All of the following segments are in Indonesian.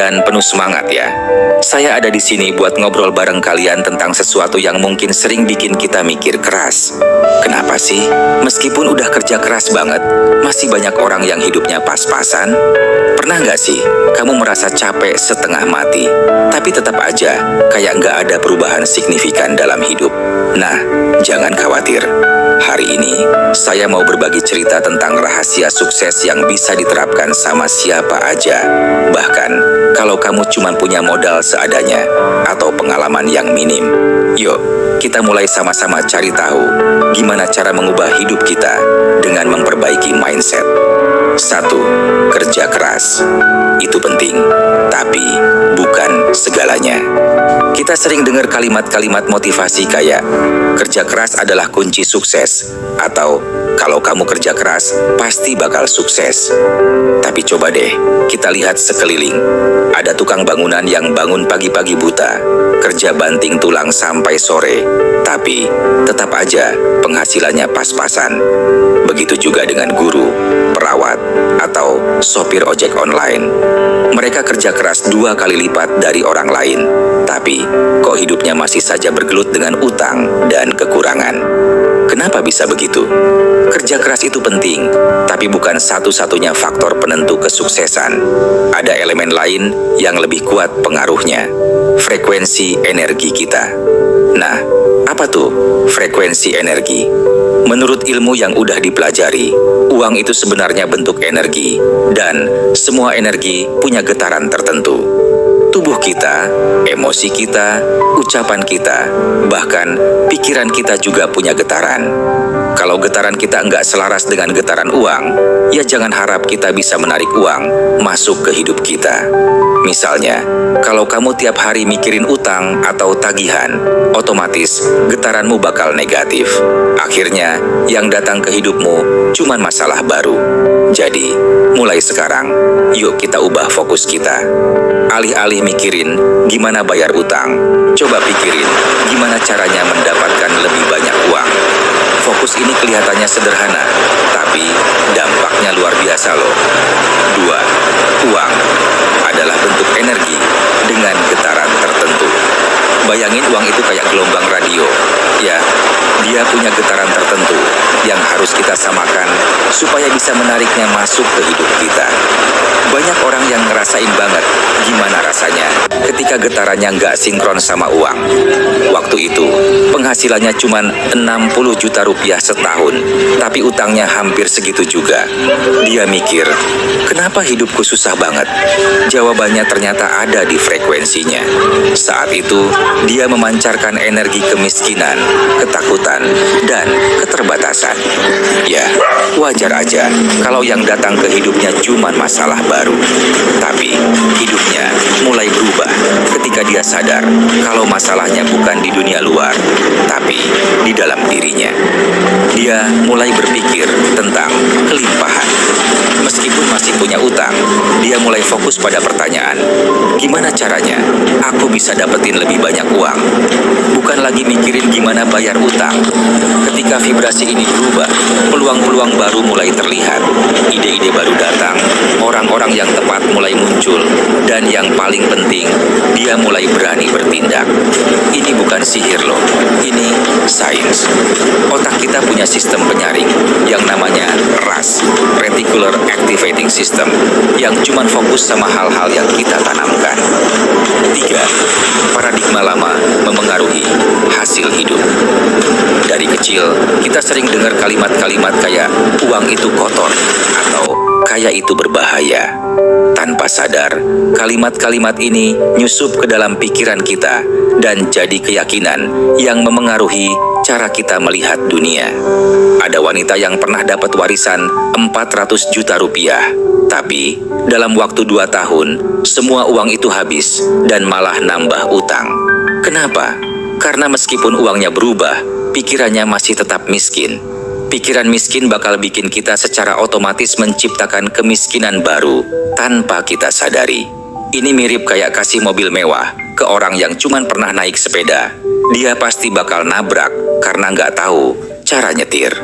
dan penuh semangat ya. Saya ada di sini buat ngobrol bareng kalian tentang sesuatu yang mungkin sering bikin kita mikir keras. Kenapa sih? Meskipun udah kerja keras banget, masih banyak orang yang hidupnya pas-pasan? Pernah nggak sih kamu merasa capek setengah mati, tapi tetap aja kayak nggak ada perubahan signifikan dalam hidup? Nah, jangan khawatir. Hari ini, saya mau berbagi cerita tentang rahasia sukses yang bisa diterapkan sama siapa aja. Bahkan, kalau kamu cuma punya modal seadanya atau pengalaman yang minim. Yuk, kita mulai sama-sama cari tahu gimana cara mengubah hidup kita dengan memperbaiki mindset. 1. Kerja keras. Itu penting, tapi bukan segalanya. Kita sering dengar kalimat-kalimat motivasi kayak kerja keras adalah kunci sukses, atau kalau kamu kerja keras pasti bakal sukses. Tapi coba deh kita lihat sekeliling. Ada tukang bangunan yang bangun pagi-pagi buta, kerja banting tulang sampai sore, tapi tetap aja penghasilannya pas-pasan. Begitu juga dengan guru, perawat, atau sopir ojek online. Mereka kerja keras 2 kali lipat dari orang lain, tapi kok hidupnya masih saja bergelut dengan utang dan kekurangan. Kenapa bisa begitu? Kerja keras itu penting, tapi bukan satu-satunya faktor penentu kesuksesan. Ada elemen lain yang lebih kuat pengaruhnya, frekuensi energi kita. Nah, apa tuh frekuensi energi? Menurut ilmu yang udah dipelajari, uang itu sebenarnya bentuk energi, dan semua energi punya getaran tertentu. Tubuh kita, emosi kita, ucapan kita, bahkan pikiran kita juga punya getaran. Kalau getaran kita nggak selaras dengan getaran uang, ya jangan harap kita bisa menarik uang masuk ke hidup kita. Misalnya, kalau kamu tiap hari mikirin utang atau tagihan, otomatis getaranmu bakal negatif. Akhirnya, yang datang ke hidupmu cuma masalah baru. Jadi, mulai sekarang, yuk kita ubah fokus kita. Alih-alih mikirin gimana bayar utang, coba pikirin gimana caranya mendapatkan lebih banyak uang. Fokus ini kelihatannya sederhana, tapi dampaknya luar biasa loh. 2. Uang adalah bentuk energi dengan getaran tertentu. Bayangin uang itu kayak gelombang radio. Ya, dia punya getaran tertentu yang harus kita samakan supaya bisa menariknya masuk ke hidup kita. Banyak orang yang ngerasain banget gimana rasanya ketika getarannya nggak sinkron sama uang. Waktu itu, penghasilannya cuma 60 juta rupiah setahun, tapi utangnya hampir segitu juga. Dia mikir, kenapa hidupku susah banget? Jawabannya ternyata ada di frekuensinya. Saat itu, dia memancarkan energi kemiskinan, ketakutan, dan keterbatasan. Ya, wajar aja kalau yang datang ke hidupnya cuma masalah baru. Tapi, hidupnya mulai berubah ketika dia sadar kalau masalahnya bukan di dunia luar, tapi di dalam dirinya. Dia mulai berpikir tentang kelimpahan. Meskipun masih punya utang, dia mulai fokus pada pertanyaan, gimana caranya aku bisa dapetin lebih banyak uang? Bukan lagi mikirin gimana bayar utang. Ketika vibrasi ini berubah, peluang-peluang baru mulai terlihat. Ide-ide baru datang, orang-orang yang tepat mulai muncul, dan yang paling penting, dia mulai berani bertindak. Ini bukan sihir loh, ini sains. Otak kita punya sistem penyaring yang namanya RAS, Reticular Activating System, yang cuma fokus sama hal-hal yang kita tanamkan. 3. Paradigma lama memengaruhi hasil hidup. Dari kecil, kita sering dengar kalimat-kalimat kayak uang itu kotor atau kaya itu berbahaya. Tanpa sadar, kalimat-kalimat ini nyusup ke dalam pikiran kita dan jadi keyakinan yang memengaruhi cara kita melihat dunia. Ada wanita yang pernah dapat warisan 400 juta rupiah, tapi dalam waktu 2 tahun, semua uang itu habis dan malah nambah utang. Kenapa? Karena meskipun uangnya berubah, pikirannya masih tetap miskin. Pikiran miskin bakal bikin kita secara otomatis menciptakan kemiskinan baru tanpa kita sadari. Ini mirip kayak kasih mobil mewah ke orang yang cuman pernah naik sepeda. Dia pasti bakal nabrak karena nggak tahu cara nyetir.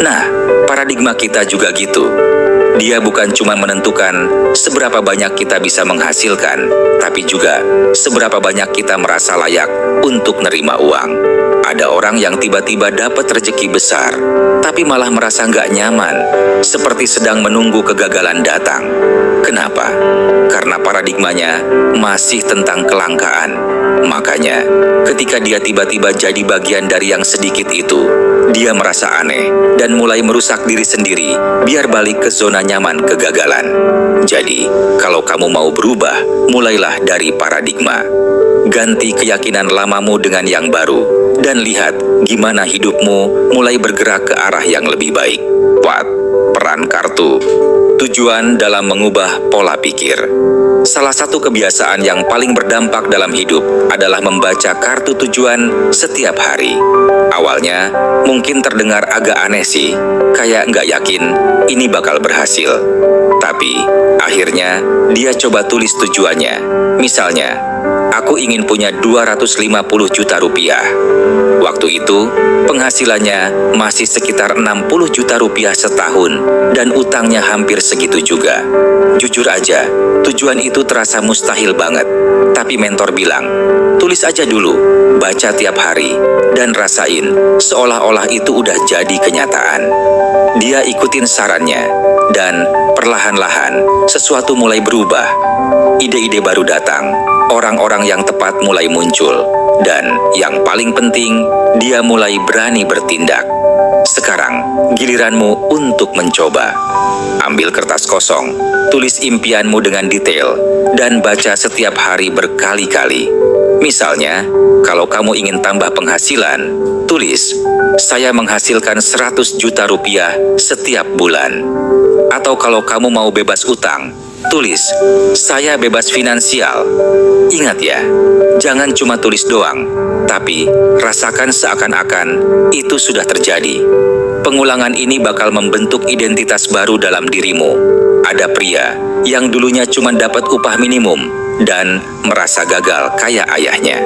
Nah, paradigma kita juga gitu. Dia bukan cuma menentukan seberapa banyak kita bisa menghasilkan, tapi juga seberapa banyak kita merasa layak untuk nerima uang. Ada orang yang tiba-tiba dapat rezeki besar, tapi malah merasa nggak nyaman, seperti sedang menunggu kegagalan datang. Kenapa? Karena paradigmanya masih tentang kelangkaan. Makanya, ketika dia tiba-tiba jadi bagian dari yang sedikit itu, dia merasa aneh dan mulai merusak diri sendiri biar balik ke zona nyaman kegagalan. Jadi, kalau kamu mau berubah, mulailah dari paradigma. Ganti keyakinan lamamu dengan yang baru, dan lihat gimana hidupmu mulai bergerak ke arah yang lebih baik. Peran kartu. Tujuan dalam mengubah pola pikir. Salah satu kebiasaan yang paling berdampak dalam hidup adalah membaca kartu tujuan setiap hari. Awalnya mungkin terdengar agak aneh sih, kayak nggak yakin ini bakal berhasil. Tapi akhirnya dia coba tulis tujuannya. Misalnya, aku ingin punya 250 juta rupiah. Waktu itu, penghasilannya masih sekitar 60 juta rupiah setahun dan utangnya hampir segitu juga. Jujur aja, tujuan itu terasa mustahil banget. Tapi mentor bilang, tulis aja dulu, baca tiap hari, dan rasain seolah-olah itu udah jadi kenyataan. Dia ikutin sarannya, dan perlahan-lahan sesuatu mulai berubah. Ide-ide baru datang, orang-orang yang tepat mulai muncul, dan yang paling penting, dia mulai berani bertindak. Sekarang, giliranmu untuk mencoba. Ambil kertas kosong, tulis impianmu dengan detail, dan baca setiap hari berkali-kali. Misalnya, kalau kamu ingin tambah penghasilan, tulis, saya menghasilkan 100 juta rupiah setiap bulan. Atau kalau kamu mau bebas utang, tulis, saya bebas finansial. Ingat ya, jangan cuma tulis doang, tapi rasakan seakan-akan itu sudah terjadi. Pengulangan ini bakal membentuk identitas baru dalam dirimu. Ada pria yang dulunya cuma dapat upah minimum dan merasa gagal kayak ayahnya.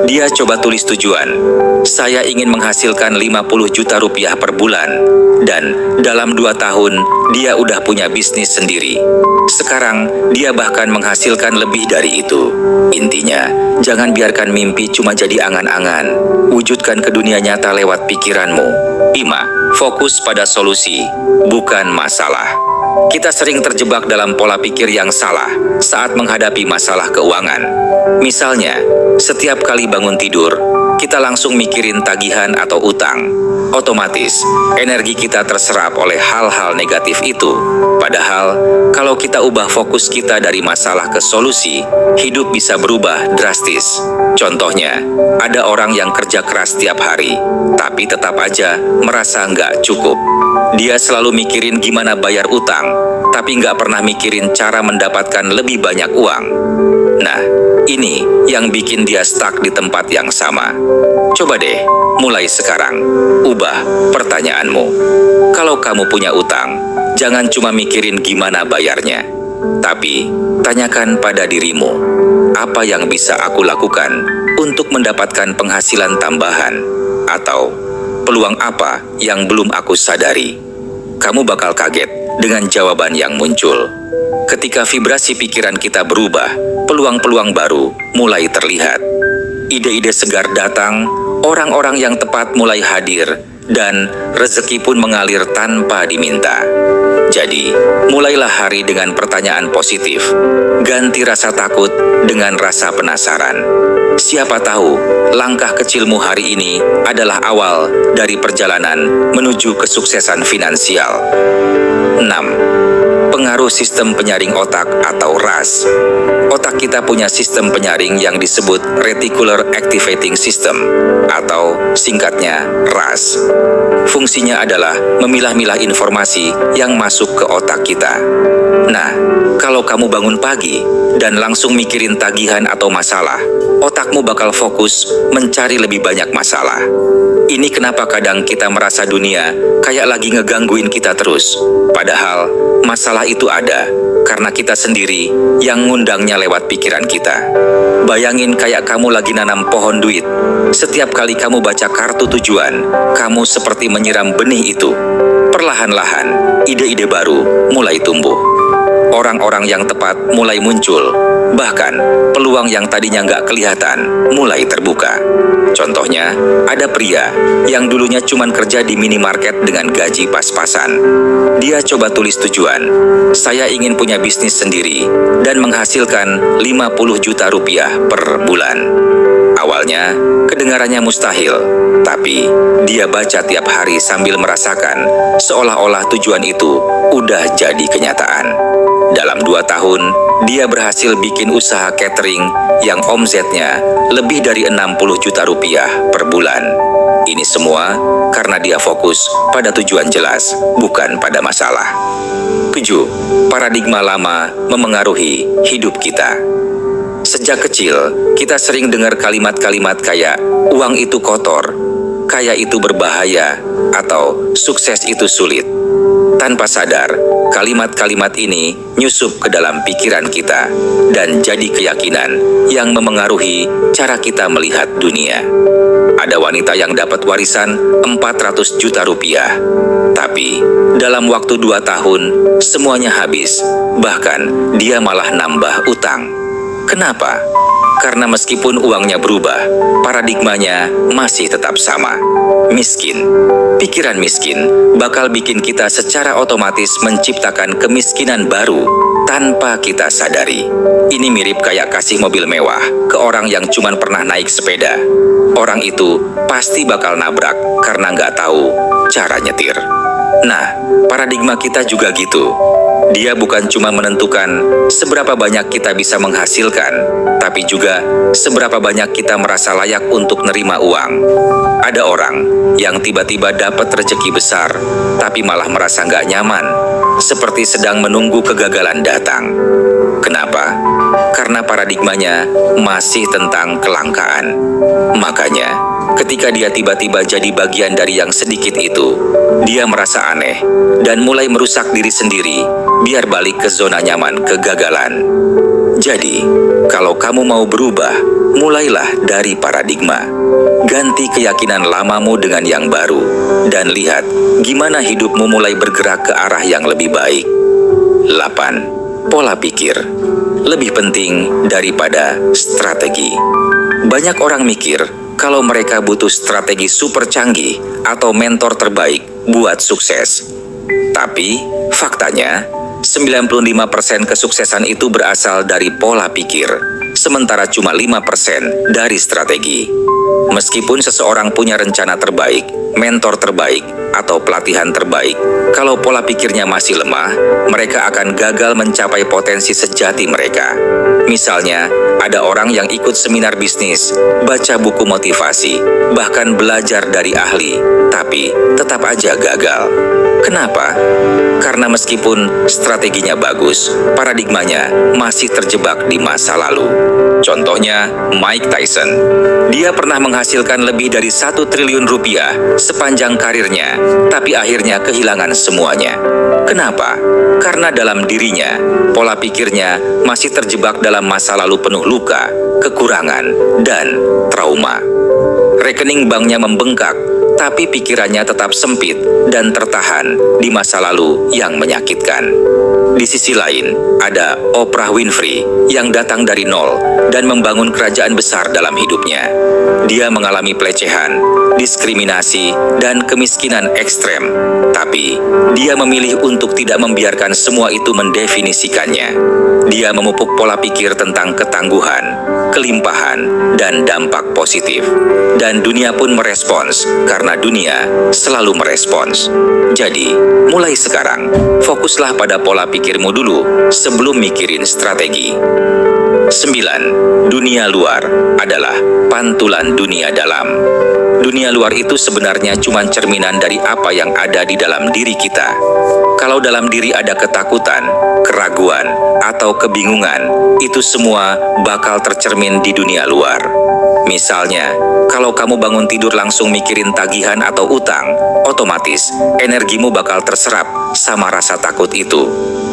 Dia coba tulis tujuan, saya ingin menghasilkan 50 juta rupiah per bulan, dan dalam 2 tahun dia udah punya bisnis sendiri. Sekarang dia bahkan menghasilkan lebih dari itu. Intinya, jangan biarkan mimpi cuma jadi angan-angan. Wujudkan ke dunia nyata lewat pikiranmu. 5. Fokus pada solusi, bukan masalah. Kita sering terjebak dalam pola pikir yang salah saat menghadapi masalah keuangan. Misalnya, setiap kali bangun tidur, kita langsung mikirin tagihan atau utang. Otomatis, energi kita terserap oleh hal-hal negatif itu. Padahal, kalau kita ubah fokus kita dari masalah ke solusi, hidup bisa berubah drastis. Contohnya, ada orang yang kerja keras tiap hari, tapi tetap aja merasa nggak cukup. Dia selalu mikirin gimana bayar utang, tapi nggak pernah mikirin cara mendapatkan lebih banyak uang. Nah, ini yang bikin dia stuck di tempat yang sama. Coba deh, mulai sekarang, ubah pertanyaanmu. Kalau kamu punya utang, jangan cuma mikirin gimana bayarnya, tapi tanyakan pada dirimu, apa yang bisa aku lakukan untuk mendapatkan penghasilan tambahan? Atau peluang apa yang belum aku sadari? Kamu bakal kaget dengan jawaban yang muncul. Ketika vibrasi pikiran kita berubah, peluang-peluang baru mulai terlihat. Ide-ide segar datang, orang-orang yang tepat mulai hadir, dan rezeki pun mengalir tanpa diminta. Jadi, mulailah hari dengan pertanyaan positif. Ganti rasa takut dengan rasa penasaran. Siapa tahu, langkah kecilmu hari ini adalah awal dari perjalanan menuju kesuksesan finansial. 6. Pengaruh sistem penyaring otak atau RAS. Otak kita punya sistem penyaring yang disebut Reticular Activating System, atau singkatnya RAS. Fungsinya adalah memilah-milah informasi yang masuk ke otak kita. Nah, kalau kamu bangun pagi dan langsung mikirin tagihan atau masalah, otakmu bakal fokus mencari lebih banyak masalah. Ini kenapa kadang kita merasa dunia kayak lagi ngegangguin kita terus. Padahal masalah itu ada karena kita sendiri yang ngundangnya lewat pikiran kita. Bayangin kayak kamu lagi nanam pohon duit. Setiap kali kamu baca kartu tujuan, kamu seperti menyiram benih itu. Perlahan-lahan, ide-ide baru mulai tumbuh. Orang-orang yang tepat mulai muncul, bahkan peluang yang tadinya nggak kelihatan mulai terbuka. Contohnya, ada pria yang dulunya cuma kerja di minimarket dengan gaji pas-pasan. Dia coba tulis tujuan, saya ingin punya bisnis sendiri dan menghasilkan 50 juta rupiah per bulan. Awalnya, kedengarannya mustahil, tapi dia baca tiap hari sambil merasakan seolah-olah tujuan itu udah jadi kenyataan. Dalam 2 tahun, dia berhasil bikin usaha catering yang omsetnya lebih dari 60 juta rupiah per bulan. Ini semua karena dia fokus pada tujuan jelas, bukan pada masalah. 7. Paradigma lama memengaruhi hidup kita. Sejak kecil, kita sering dengar kalimat-kalimat kayak uang itu kotor, kaya itu berbahaya, atau sukses itu sulit. Tanpa sadar, kalimat-kalimat ini nyusup ke dalam pikiran kita dan jadi keyakinan yang memengaruhi cara kita melihat dunia. Ada wanita yang dapat warisan 400 juta rupiah, tapi dalam waktu 2 tahun semuanya habis, bahkan dia malah nambah utang. Kenapa? Karena meskipun uangnya berubah, paradigmanya masih tetap sama. Miskin. Pikiran miskin bakal bikin kita secara otomatis menciptakan kemiskinan baru tanpa kita sadari. Ini mirip kayak kasih mobil mewah ke orang yang cuma pernah naik sepeda. Orang itu pasti bakal nabrak karena nggak tahu cara nyetir. Nah, paradigma kita juga gitu. Dia bukan cuma menentukan seberapa banyak kita bisa menghasilkan, tapi juga seberapa banyak kita merasa layak untuk nerima uang. Ada orang yang tiba-tiba dapat rezeki besar, tapi malah merasa nggak nyaman, seperti sedang menunggu kegagalan datang. Kenapa? Karena paradigmanya masih tentang kelangkaan. Makanya, ketika dia tiba-tiba jadi bagian dari yang sedikit itu, dia merasa aneh dan mulai merusak diri sendiri biar balik ke zona nyaman kegagalan. Jadi, kalau kamu mau berubah, mulailah dari paradigma. Ganti keyakinan lamamu dengan yang baru dan lihat gimana hidupmu mulai bergerak ke arah yang lebih baik. 8. Pola pikir lebih penting daripada strategi. Banyak orang mikir kalau mereka butuh strategi super canggih atau mentor terbaik buat sukses. Tapi faktanya, 95% kesuksesan itu berasal dari pola pikir, sementara cuma 5% dari strategi. Meskipun seseorang punya rencana terbaik, mentor terbaik, atau pelatihan terbaik, kalau pola pikirnya masih lemah, mereka akan gagal mencapai potensi sejati mereka. Misalnya, ada orang yang ikut seminar bisnis, baca buku motivasi, bahkan belajar dari ahli, tapi tetap aja gagal. Kenapa? Karena meskipun strateginya bagus, paradigmanya masih terjebak di masa lalu. Contohnya, Mike Tyson. Dia pernah menghasilkan lebih dari 1 triliun rupiah sepanjang karirnya, tapi akhirnya kehilangan semuanya. Kenapa? Karena dalam dirinya, pola pikirnya masih terjebak dalam masa lalu penuh luka, kekurangan, dan trauma. Rekening banknya membengkak, tapi pikirannya tetap sempit dan tertahan di masa lalu yang menyakitkan. Di sisi lain, ada Oprah Winfrey yang datang dari nol dan membangun kerajaan besar dalam hidupnya. Dia mengalami pelecehan, diskriminasi, dan kemiskinan ekstrem. Tapi, dia memilih untuk tidak membiarkan semua itu mendefinisikannya. Dia memupuk pola pikir tentang ketangguhan, kelimpahan, dan dampak positif. Dan dunia pun merespons, karena dunia selalu merespons. Jadi, mulai sekarang, fokuslah pada pola pikirmu dulu sebelum mikirin strategi. 9. Dunia luar adalah pantulan dunia dalam. Dunia luar itu sebenarnya cuma cerminan dari apa yang ada di dalam diri kita. Kalau dalam diri ada ketakutan, keraguan, atau kebingungan, itu semua bakal tercermin di dunia luar. Misalnya, kalau kamu bangun tidur langsung mikirin tagihan atau utang, otomatis energimu bakal terserap sama rasa takut itu.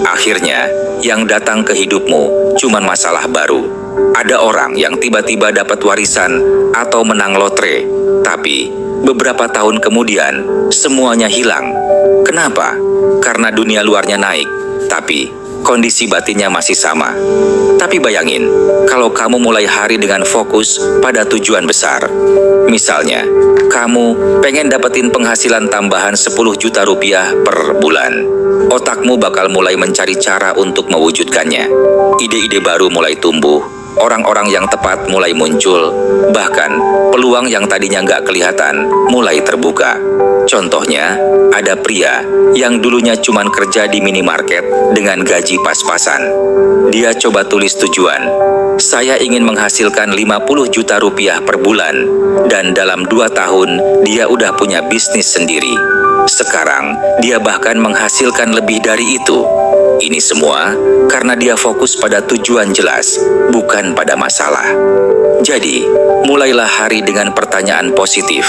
Akhirnya, yang datang ke hidupmu cuma masalah baru. Ada orang yang tiba-tiba dapat warisan atau menang lotre, tapi beberapa tahun kemudian semuanya hilang. Kenapa? Karena dunia luarnya naik, tapi kondisi batinnya masih sama. Tapi bayangin, kalau kamu mulai hari dengan fokus pada tujuan besar. Misalnya, kamu pengen dapetin penghasilan tambahan 10 juta rupiah per bulan. Otakmu bakal mulai mencari cara untuk mewujudkannya. Ide-ide baru mulai tumbuh, orang-orang yang tepat mulai muncul, bahkan peluang yang tadinya nggak kelihatan mulai terbuka. Contohnya, ada pria yang dulunya cuman kerja di minimarket dengan gaji pas-pasan. Dia coba tulis tujuan, saya ingin menghasilkan 50 juta rupiah per bulan, dan dalam 2 tahun dia udah punya bisnis sendiri. Sekarang, dia bahkan menghasilkan lebih dari itu. Ini semua karena dia fokus pada tujuan jelas, bukan pada masalah. Jadi, mulailah hari dengan pertanyaan positif.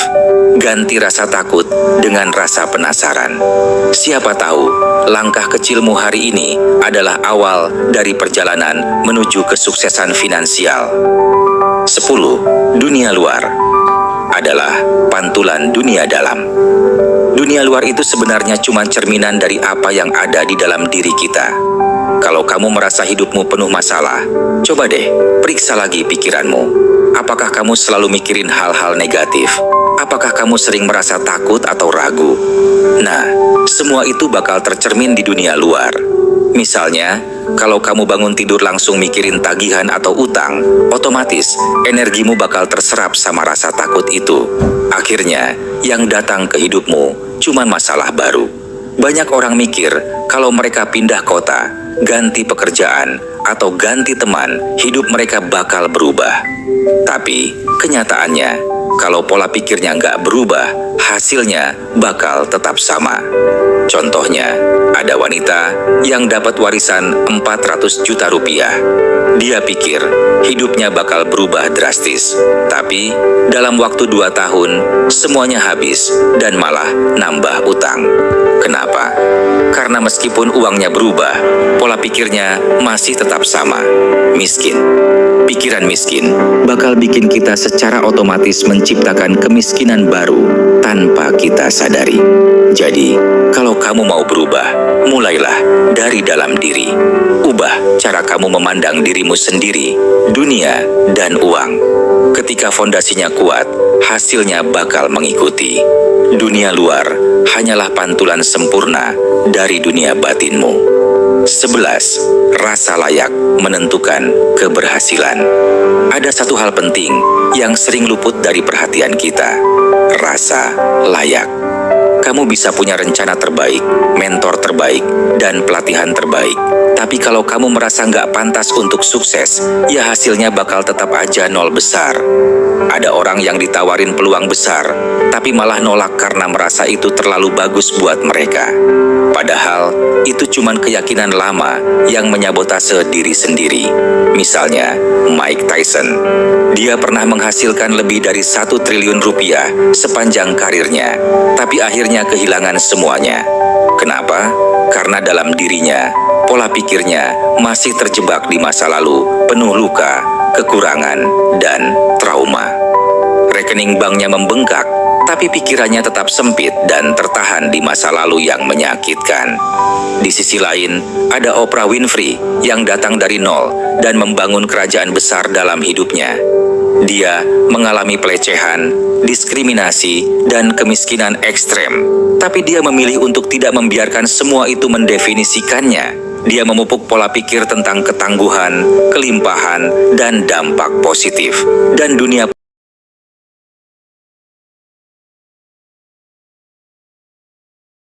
Ganti rasa takut dengan rasa penasaran. Siapa tahu, langkah kecilmu hari ini adalah awal dari perjalanan menuju kesuksesan finansial. 10. Dunia luar adalah pantulan dunia dalam. Dunia luar itu sebenarnya cuma cerminan dari apa yang ada di dalam diri kita. Kalau kamu merasa hidupmu penuh masalah, coba deh periksa lagi pikiranmu. Apakah kamu selalu mikirin hal-hal negatif? Apakah kamu sering merasa takut atau ragu? Nah, semua itu bakal tercermin di dunia luar. Misalnya, kalau kamu bangun tidur langsung mikirin tagihan atau utang, otomatis energimu bakal terserap sama rasa takut itu. Akhirnya, yang datang ke hidupmu cuma masalah baru. Banyak orang mikir kalau mereka pindah kota, ganti pekerjaan, atau ganti teman, hidup mereka bakal berubah. Tapi, kenyataannya, kalau pola pikirnya nggak berubah, hasilnya bakal tetap sama. Contohnya, ada wanita yang dapat warisan 400 juta rupiah. Dia pikir hidupnya bakal berubah drastis. Tapi, dalam waktu 2 tahun, semuanya habis dan malah nambah utang. Kenapa? Karena meskipun uangnya berubah, pola pikirnya masih tetap sama. Miskin. Pikiran miskin bakal bikin kita secara otomatis menciptakan kemiskinan baru tanpa kita sadari. Jadi, kalau kamu mau berubah, mulailah dari dalam diri. Ubah cara kamu memandang dirimu sendiri, dunia, dan uang. Ketika fondasinya kuat, hasilnya bakal mengikuti. Dunia luar hanyalah pantulan sempurna dari dunia batinmu. 11. Rasa layak menentukan keberhasilan. Ada satu hal penting yang sering luput dari perhatian kita. Rasa layak. Kamu bisa punya rencana terbaik, mentor terbaik, dan pelatihan terbaik. Tapi kalau kamu merasa nggak pantas untuk sukses, ya hasilnya bakal tetap aja nol besar. Ada orang yang ditawarin peluang besar, tapi malah nolak karena merasa itu terlalu bagus buat mereka. Padahal, itu cuman keyakinan lama yang menyabotase diri sendiri. Misalnya, Mike Tyson. Dia pernah menghasilkan lebih dari 1 triliun rupiah sepanjang karirnya, tapi akhirnya kehilangan semuanya. Kenapa? Karena dalam dirinya, pola pikirnya masih terjebak di masa lalu, penuh luka, kekurangan, dan trauma. Rekening banknya membengkak, tapi pikirannya tetap sempit dan tertahan di masa lalu yang menyakitkan. Di sisi lain, ada Oprah Winfrey yang datang dari nol dan membangun kerajaan besar dalam hidupnya. Dia mengalami pelecehan, diskriminasi, dan kemiskinan ekstrem. Tapi dia memilih untuk tidak membiarkan semua itu mendefinisikannya. Dia memupuk pola pikir tentang ketangguhan, kelimpahan, dan dampak positif. Dan dunia